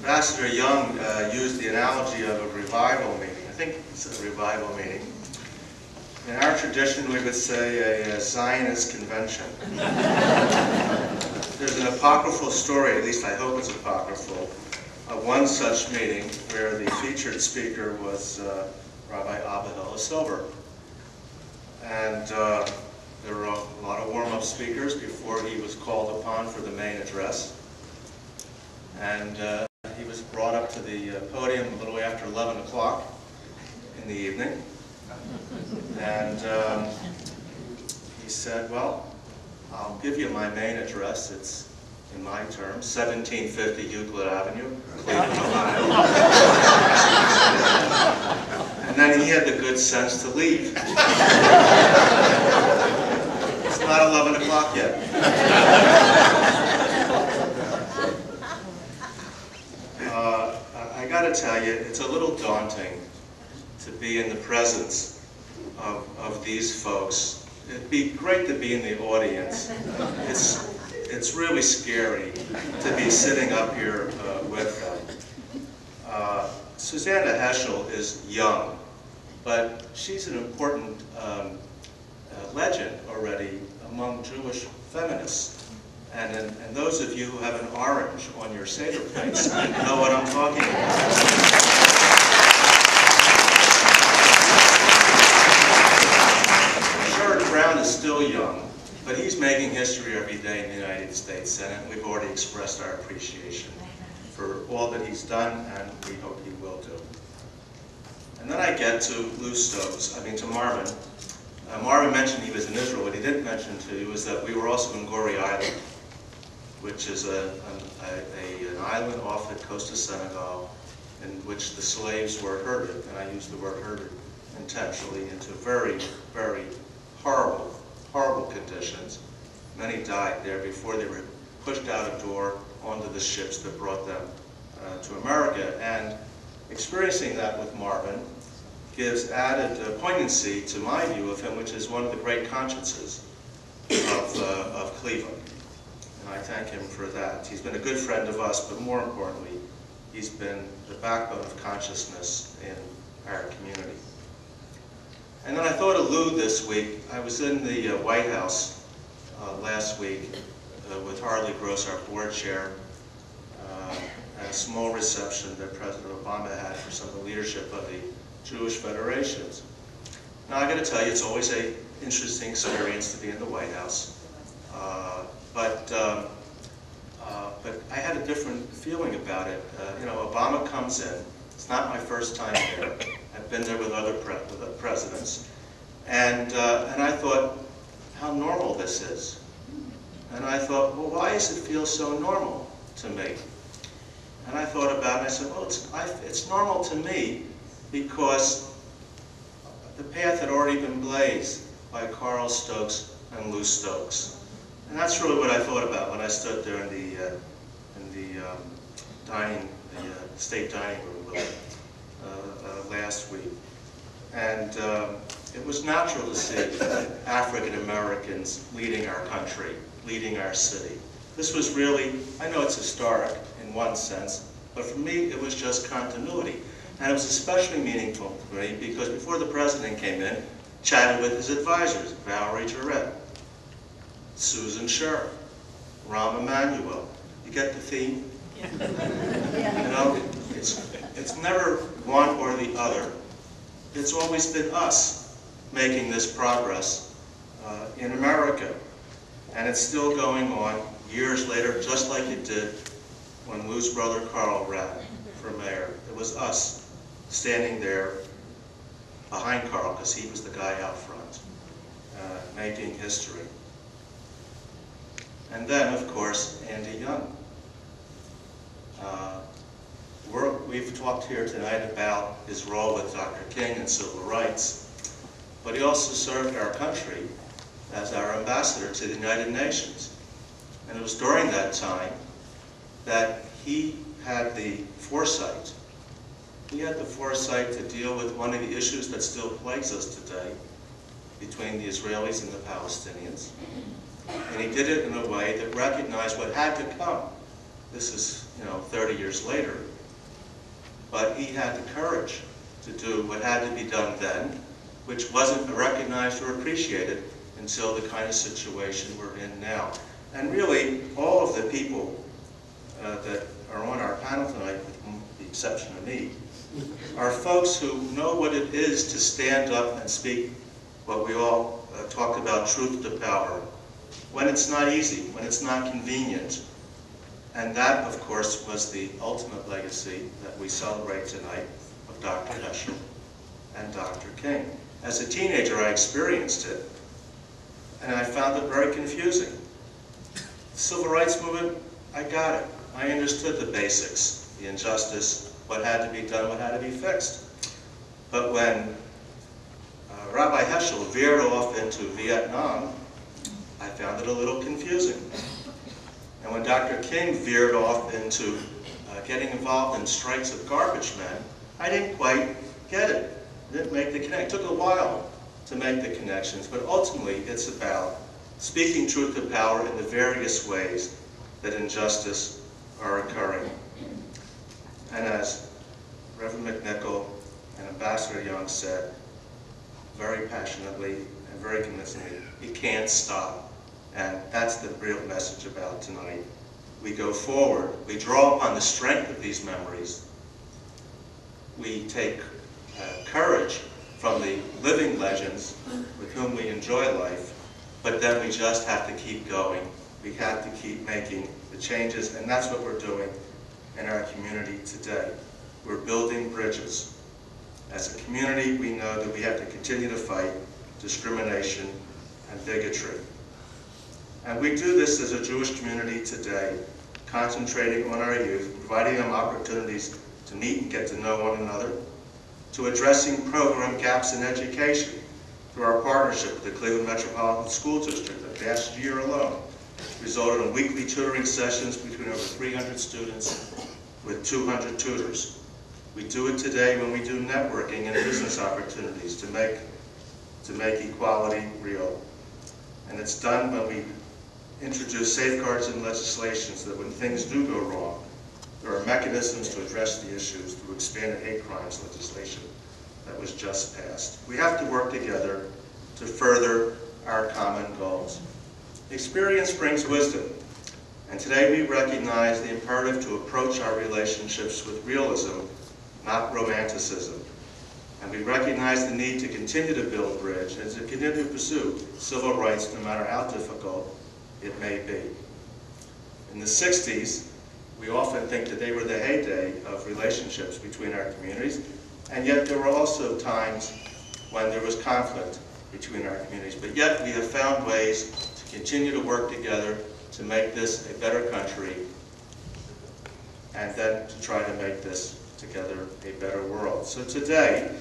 Ambassador Young used the analogy of a revival meeting. I think it's a revival meeting. In our tradition, we would say a Zionist convention. There's an apocryphal story, at least I hope it's apocryphal, of one such meeting where the featured speaker was Rabbi Abba Silver. And there were a lot of warm-up speakers before he was called upon for the main address. And he was brought up to the podium a little after 11 o'clock in the evening. And he said, well, I'll give you my main address. It's, in my terms, 1750 Euclid Avenue, Cleveland, Ohio. And then he had the good sense to leave. It's not 11 o'clock yet. I got to tell you, it's a little daunting to be in the presence of these folks. It'd be great to be in the audience. It's really scary to be sitting up here with them. Susannah Heschel is young, but she's an important legend already among Jewish feminists. And those of you who have an orange on your Seder plates know what I'm talking about. Sherrod Brown is still young, but he's making history every day in the United States Senate. We've already expressed our appreciation for all that he's done, and we hope he will do. And then I get to to Marvin. Marvin mentioned he was in Israel. What he didn't mention to you was that we were also in Gori Island, which is an island off the coast of Senegal in which the slaves were herded, and I use the word herded intentionally, into very, very horrible, horrible conditions. Many died there before they were pushed out a door onto the ships that brought them to America. And experiencing that with Marvin gives added poignancy to my view of him, which is one of the great consciences of Cleveland. And I thank him for that. He's been a good friend of us, but more importantly, he's been the backbone of consciousness in our community. And then I thought of Lou this week. I was in the White House last week with Harley Gross, our board chair, at a small reception that President Obama had for some of the leadership of the Jewish federations. Now I got to tell you, it's always an interesting experience to be in the White House. But I had a different feeling about it. Obama comes in. It's not my first time there. I've been there with other presidents. And I thought, how normal this is. And I thought, well, why does it feel so normal to me? And I thought about it, and I said, well, it's normal to me because the path had already been blazed by Carl Stokes and Lou Stokes. And that's really what I thought about when I stood there in the state dining room last week. And it was natural to see African Americans leading our country, leading our city. This was really, I know it's historic in one sense, but for me it was just continuity. And it was especially meaningful to me because before the president came in, chatted with his advisors, Valerie Jarrett, Susan Sherrod, Rahm Emanuel. You get the theme? Yeah. It's never one or the other. It's always been us making this progress in America. And it's still going on years later, just like it did when Lou's brother Carl ran for mayor. It was us standing there behind Carl, because he was the guy out front, making history. And then, of course, Andy Young. We've talked here tonight about his role with Dr. King and civil rights, but he also served our country as our ambassador to the United Nations. And it was during that time that he had the foresight. He had the foresight to deal with one of the issues that still plagues us today between the Israelis and the Palestinians. And he did it in a way that recognized what had to come This is, 30 years later. But he had the courage to do what had to be done then, which wasn't recognized or appreciated until the kind of situation we're in now. And really, all of the people that are on our panel tonight, with the exception of me, are folks who know what it is to stand up and speak what we all talk about, truth to power, when it's not easy, when it's not convenient. And that, of course, was the ultimate legacy that we celebrate tonight of Dr. Heschel and Dr. King. As a teenager, I experienced it, and I found it very confusing. The Civil Rights Movement, I got it. I understood the basics, the injustice, what had to be done, what had to be fixed. But when Rabbi Heschel veered off into Vietnam, I found it a little confusing. And when Dr. King veered off into getting involved in strikes of garbage men, I didn't quite get it. I didn't make the connection. It took a while to make the connections, but ultimately it's about speaking truth to power in the various ways that injustice are occurring. And as Reverend McNichol and Ambassador Young said, very passionately and very convincingly, it can't stop. And that's the real message about tonight. We go forward. We draw upon the strength of these memories. We take courage from the living legends with whom we enjoy life, but then we just have to keep going. We have to keep making the changes, and that's what we're doing in our community today. We're building bridges. As a community, we know that we have to continue to fight discrimination and bigotry. And we do this as a Jewish community today, concentrating on our youth, providing them opportunities to meet and get to know one another, to addressing program gaps in education through our partnership with the Cleveland Metropolitan School District. The past year alone resulted in weekly tutoring sessions between over 300 students with 200 tutors. We do it today when we do networking and business opportunities to make equality real. And it's done when we introduce safeguards in legislation so that when things do go wrong, there are mechanisms to address the issues through expanded hate crimes legislation that was just passed. We have to work together to further our common goals. Experience brings wisdom, and today we recognize the imperative to approach our relationships with realism, not romanticism. And we recognize the need to continue to build bridge and to continue to pursue civil rights no matter how difficult it may be. In the 60s, we often think that they were the heyday of relationships between our communities, and yet there were also times when there was conflict between our communities. But yet we have found ways to continue to work together to make this a better country, and then to try to make this together a better world. So today,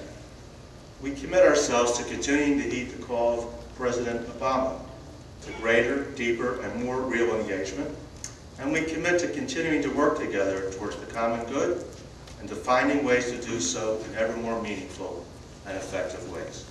we commit ourselves to continuing to heed the call of President Obama to greater, deeper, and more real engagement. And we commit to continuing to work together towards the common good and to finding ways to do so in ever more meaningful and effective ways.